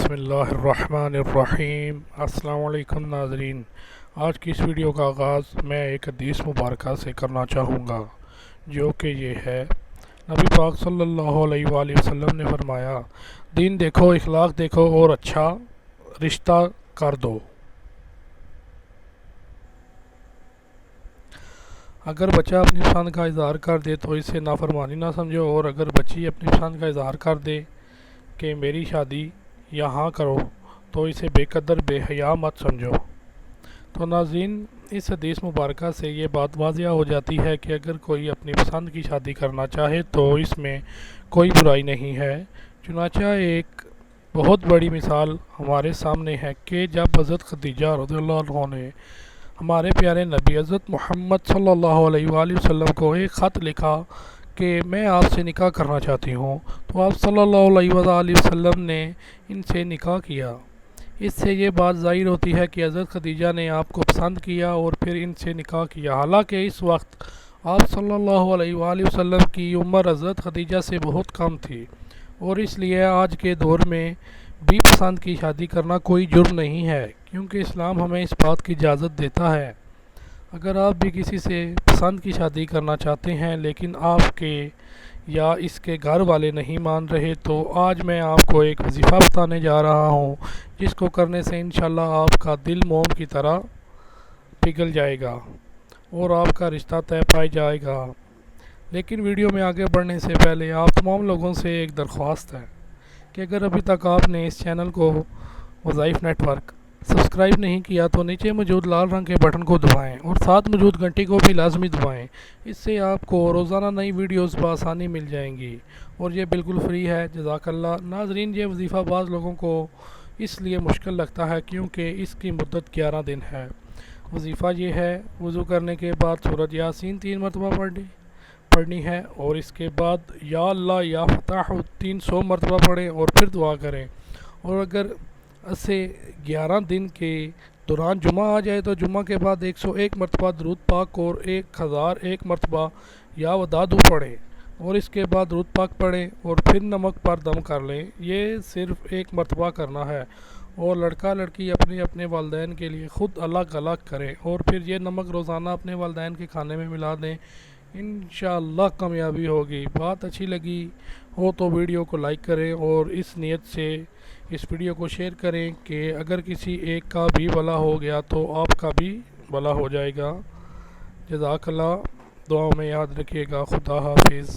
بسم اللہ الرحمن الرحیم۔ السلام علیکم ناظرین، آج کی اس ویڈیو کا آغاز میں ایک حدیث مبارکہ سے کرنا چاہوں گا، جو کہ یہ ہے: نبی پاک صلی اللہ علیہ وآلہ وسلم نے فرمایا، دین دیکھو، اخلاق دیکھو اور اچھا رشتہ کر دو۔ اگر بچہ اپنی پسند کا اظہار کر دے تو اسے نافرمانی نہ سمجھو، اور اگر بچی اپنی پسند کا اظہار کر دے کہ میری شادی یہاں کرو تو اسے بے قدر بے حیا مت سمجھو۔ تو ناظرین، اس حدیث مبارکہ سے یہ بات واضح ہو جاتی ہے کہ اگر کوئی اپنی پسند کی شادی کرنا چاہے تو اس میں کوئی برائی نہیں ہے۔ چنانچہ ایک بہت بڑی مثال ہمارے سامنے ہے کہ جب حضرت خدیجہ رضی اللہ عنہا نے ہمارے پیارے نبی حضرت محمد صلی اللہ علیہ وآلہ وسلم کو ایک خط لکھا کہ میں آپ سے نکاح کرنا چاہتی ہوں، تو آپ صلی اللہ علیہ وآلہ وسلم نے ان سے نکاح کیا۔ اس سے یہ بات ظاہر ہوتی ہے کہ حضرت خدیجہ نے آپ کو پسند کیا اور پھر ان سے نکاح کیا، حالانکہ اس وقت آپ صلی اللہ علیہ وآلہ وسلم کی عمر حضرت خدیجہ سے بہت کم تھی، اور اس لیے آج کے دور میں بھی پسند کی شادی کرنا کوئی جرم نہیں ہے، کیونکہ اسلام ہمیں اس بات کی اجازت دیتا ہے۔ اگر آپ بھی کسی سے پسند کی شادی کرنا چاہتے ہیں لیکن آپ کے یا اس کے گھر والے نہیں مان رہے، تو آج میں آپ کو ایک وظیفہ بتانے جا رہا ہوں، جس کو کرنے سے انشاءاللہ آپ کا دل موم کی طرح پگھل جائے گا اور آپ کا رشتہ طے پایا جائے گا۔ لیکن ویڈیو میں آگے بڑھنے سے پہلے آپ تمام لوگوں سے ایک درخواست ہے کہ اگر ابھی تک آپ نے اس چینل کو وظائف نیٹ ورک سبسکرائب نہیں کیا تو نیچے موجود لال رنگ کے بٹن کو دبائیں اور ساتھ موجود گھنٹی کو بھی لازمی دبائیں۔ اس سے آپ کو روزانہ نئی ویڈیوز بآسانی مل جائیں گی اور یہ بالکل فری ہے۔ جزاک اللہ۔ ناظرین، یہ وظیفہ بعض لوگوں کو اس لیے مشکل لگتا ہے کیونکہ اس کی مدت 11 دن ہے۔ وظیفہ یہ ہے: وضو کرنے کے بعد سورۃ یاسین 3 مرتبہ پڑھنی ہے، اور اس کے بعد یا اللہ یا فتاح 300 مرتبہ پڑھیں اور پھر دعا کریں، اور اگر اسے 11 دن کے دوران جمعہ آ جائے تو جمعہ کے بعد 101 مرتبہ درود پاک اور 1001 مرتبہ یا ودادو پڑھیں، اور اس کے بعد درود پاک پڑھیں اور پھر نمک پر دم کر لیں۔ یہ صرف 1 مرتبہ کرنا ہے، اور لڑکا لڑکی اپنے اپنے والدین کے لیے خود الگ الگ کریں، اور پھر یہ نمک روزانہ اپنے والدین کے کھانے میں ملا دیں۔ انشاءاللہ کامیابی ہوگی۔ بات اچھی لگی ہو تو ویڈیو کو لائک کریں اور اس نیت سے اس ویڈیو کو شیئر کریں کہ اگر کسی ایک کا بھی بھلا ہو گیا تو آپ کا بھی بھلا ہو جائے گا۔ جزاک اللہ۔ دعاؤں میں یاد رکھیے گا۔ خدا حافظ۔